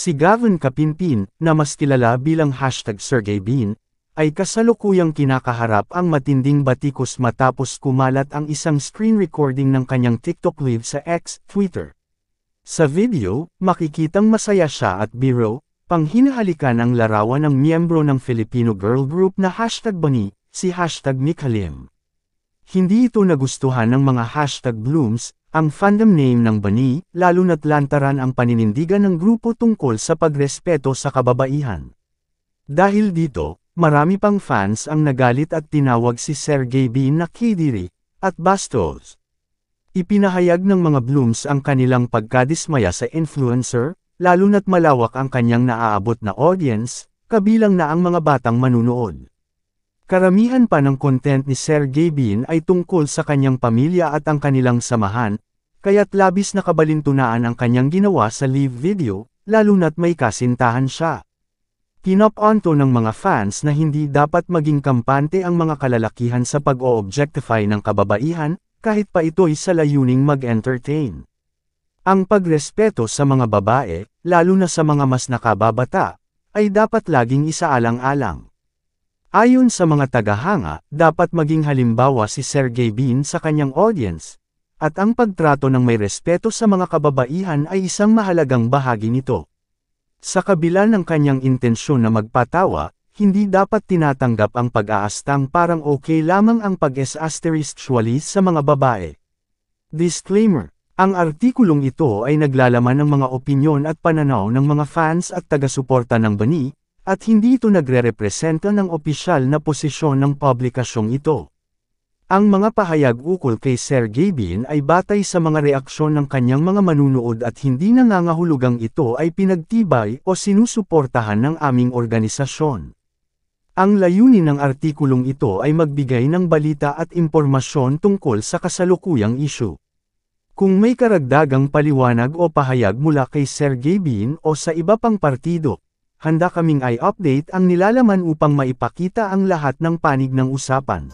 Si Gavin Kapinpin, na mas kilala bilang #SergeyBean, ay kasalukuyang kinakaharap ang matinding batikos matapos kumalat ang isang screen recording ng kanyang TikTok live sa X, Twitter. Sa video, makikitang masaya siya at biro, panghinahalikan ang larawan ng miyembro ng Filipino girl group na #Bunny, si #Mikalim. Hindi ito nagustuhan ng mga #Blooms, ang fandom name ng Bunny, lalo na't lantaran ang paninindigan ng grupo tungkol sa pagrespeto sa kababaihan. Dahil dito, marami pang fans ang nagalit at tinawag si SergeyBean na Kidiri at Bastos. Ipinahayag ng mga Blooms ang kanilang pagkadismaya sa influencer, lalo na't malawak ang kanyang naaabot na audience, kabilang na ang mga batang manunood. Karamihan pa ng content ni SergeyBean ay tungkol sa kanyang pamilya at ang kanilang samahan, kaya't labis na kabalintunaan ang kanyang ginawa sa live video, lalo na't may kasintahan siya. Pinop-onto ng mga fans na hindi dapat maging kampante ang mga kalalakihan sa pag-o-objectify ng kababaihan, kahit pa ito'y sa layuning mag-entertain. Ang pagrespeto sa mga babae, lalo na sa mga mas nakababata, ay dapat laging isaalang-alang. Ayon sa mga tagahanga, dapat maging halimbawa si SergeyBean sa kanyang audience, at ang pagtrato ng may respeto sa mga kababaihan ay isang mahalagang bahagi nito. Sa kabila ng kanyang intensyon na magpatawa, hindi dapat tinatanggap ang pag-aastang parang okay lamang ang pag-es-asterisksualis sa mga babae. Disclaimer: ang artikulong ito ay naglalaman ng mga opinyon at pananaw ng mga fans at taga-suporta ng Bunny, at hindi ito nagre-representa ng opisyal na posisyon ng publikasyong ito. Ang mga pahayag ukol kay SergeyBean ay batay sa mga reaksyon ng kanyang mga manunood at hindi nangangahulugang ito ay pinagtibay o sinusuportahan ng aming organisasyon. Ang layunin ng artikulong ito ay magbigay ng balita at impormasyon tungkol sa kasalukuyang issue. Kung may karagdagang paliwanag o pahayag mula kay SergeyBean o sa iba pang partido, handa kaming i-update ang nilalaman upang maipakita ang lahat ng panig ng usapan.